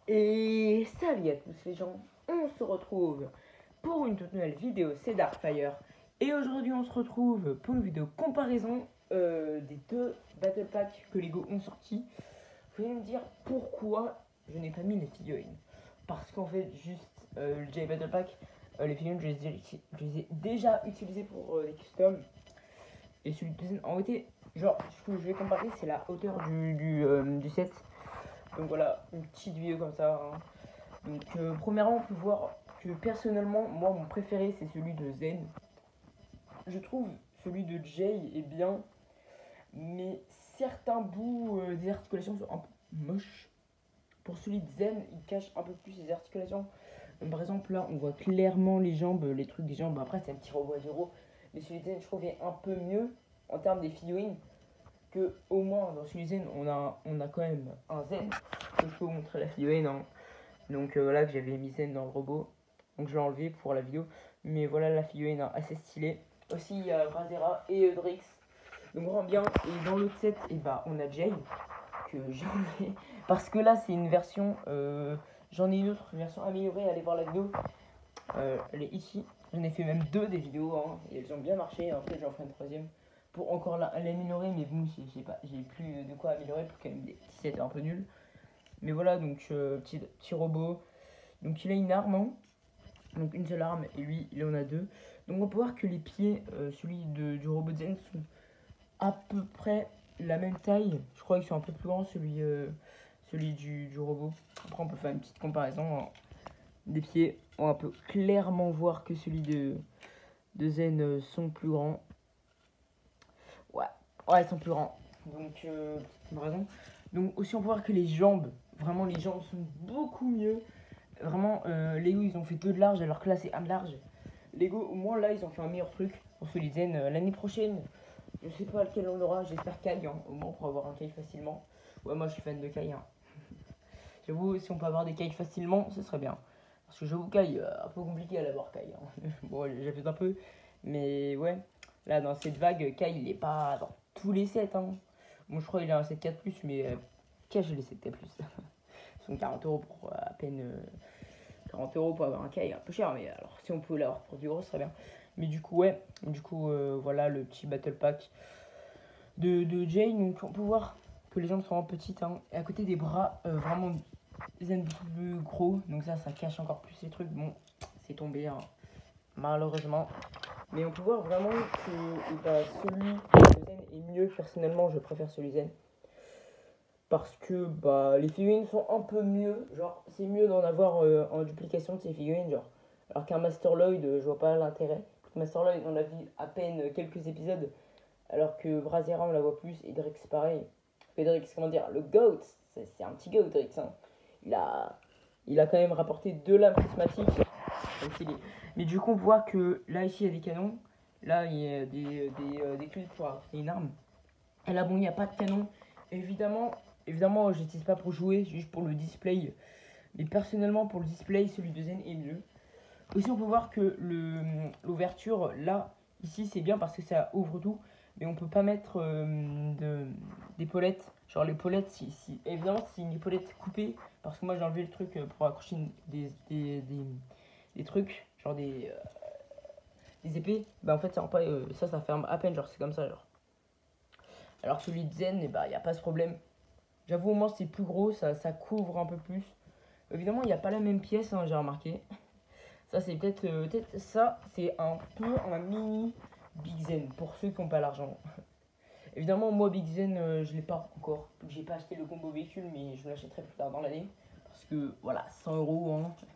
Et salut à tous les gens, on se retrouve pour une toute nouvelle vidéo, c'est Darkfire. Et aujourd'hui on se retrouve pour une vidéo comparaison des deux Battle Packs que Lego ont sortis. Vous allez me dire pourquoi je n'ai pas mis les figurines. Parce qu'en fait juste le J Battle Pack, les figurines je les ai déjà utilisées pour les customs. Et celui de en réalité, genre ce que je vais comparer c'est la hauteur du set. Donc voilà, une petite vidéo comme ça. Hein. Donc premièrement, on peut voir que personnellement, moi mon préféré c'est celui de Zen. Je trouve celui de Jay est bien, mais certains bouts des articulations sont un peu moches. Pour celui de Zen, il cache un peu plus ses articulations. Donc, par exemple là, on voit clairement les jambes, les trucs des jambes. Après c'est un petit robot à zéro, mais celui de Zen je trouve est un peu mieux en termes des figurines. Que au moins dans celui de Zen on a quand même un Zen. Je peux vous montrer la figurine. Hein. Donc voilà que j'avais mis Zen dans le robot. Donc je l'ai enlevé pour la vidéo. Mais voilà la figurine hein, assez stylée. Aussi il y a Brazera et Drix. Donc vraiment bien. Et dans l'autre set, et bah, on a Jay. Que j'ai enlevé. Parce que là c'est une version. J'en ai une autre, une version améliorée. Allez voir la vidéo. Elle est ici. J'en ai fait même deux des vidéos. Hein, et elles ont bien marché. En fait j'en ferai une troisième. Pour encore l'améliorer. Mais bon, j'ai plus de quoi améliorer. Pour quand même des petits sets un peu nuls. Mais voilà, donc petit robot. Donc il a une arme, hein. Donc une seule arme, et lui il en a deux. Donc on peut voir que les pieds, celui du robot Zen, sont à peu près la même taille. Je crois qu'ils sont un peu plus grands, celui du robot. Après on peut faire une petite comparaison hein, des pieds. On peut clairement voir que celui de Zen sont plus grands. Ouais, ils sont plus grands. Donc petite comparaison. Donc aussi on peut voir que les jambes, vraiment les jambes sont beaucoup mieux. Vraiment, Lego ils ont fait peu de large alors que là c'est un large. Lego au moins là ils ont fait un meilleur truc pour celui de Zen. L'année prochaine, je sais pas lequel on aura, j'espère Kai hein, au moins pour avoir un Kai facilement. Ouais moi je suis fan de Kai hein. J'avoue si on peut avoir des Kai facilement ce serait bien. Parce que j'avoue Kai, un peu compliqué à l'avoir Kai hein. Bon j'abuse un peu. Mais ouais, là dans cette vague, Kai il est pas dans tous les sets hein. Bon je crois qu'il a un set 4+, mais cache les 7 4+. Ils sont 40 € pour à peine 40 € pour avoir un Kai, un peu cher, mais alors si on peut l'avoir pour 10 €, ce serait bien. Mais du coup, ouais, voilà le petit battle pack de Jay. Donc on peut voir que les jambes sont vraiment petites, hein, et à côté des bras, vraiment Zen beaucoup plus gros, donc ça cache encore plus les trucs. Bon, c'est tombé, hein, malheureusement. Mais on peut voir vraiment que bah, celui de Zen est mieux. Personnellement, je préfère celui Zen. Parce que bah, les figurines sont un peu mieux. Genre, c'est mieux d'en avoir en duplication de ces figurines. Genre. Alors qu'un Master Lloyd, je vois pas l'intérêt. Master Lloyd, on l'a vu à peine quelques épisodes. Alors que Brazera, on la voit plus. Et Drix, pareil. Et Drix, comment dire, le GOAT. C'est un petit GOAT, Drix. Hein. Il a quand même rapporté 2 lames prismatiques. Mais du coup, on voit que là, ici, il y a des canons. Là, il y a des clés pour avoir une arme. Et là, bon, il n'y a pas de canon. Évidemment, je n'utilise pas pour jouer, juste pour le display. Mais personnellement, pour le display, celui de Zen est mieux. Aussi, on peut voir que l'ouverture, là, ici, c'est bien parce que ça ouvre tout. Mais on peut pas mettre d'épaulettes. Genre, l'épaulette, évidemment, c'est une épaulette coupée. Parce que moi, j'ai enlevé le truc pour accrocher des trucs, genre des épées. Bah, en fait, ça ferme à peine, genre, c'est comme ça, genre. Alors que celui de Zen, bah, il n'y a pas ce problème. J'avoue, au moins, c'est plus gros, ça couvre un peu plus. Évidemment, il n'y a pas la même pièce, hein, j'ai remarqué. Ça, c'est peut-être ça, c'est un peu un mini Big Zen, pour ceux qui n'ont pas l'argent. Évidemment, moi, Big Zen, je ne l'ai pas encore. J'ai pas acheté le combo véhicule, mais je l'achèterai plus tard dans l'année. Parce que, voilà, 100 €, hein, c'est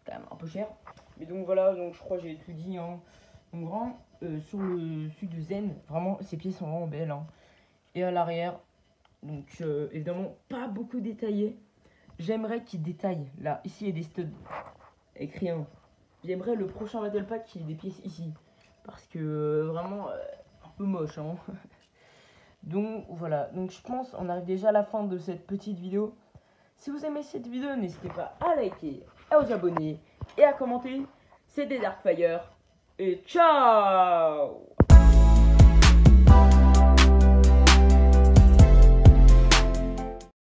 quand même un peu cher. Mais donc, voilà, donc je crois que j'ai tout dit. Hein. Donc, vraiment, sur le sud de Zen, vraiment, ces pièces sont vraiment belles. Hein. Et à l'arrière, donc évidemment pas beaucoup détaillé. J'aimerais qu'il détaille là, ici il y a des studs écrit un. J'aimerais le prochain battle pack qu'il y ait des pièces ici. Parce que vraiment un peu moche hein. Donc voilà, donc je pense on arrive déjà à la fin de cette petite vidéo. Si vous aimez cette vidéo, n'hésitez pas à liker, à vous abonner et à commenter. C'était Darkfire et ciao.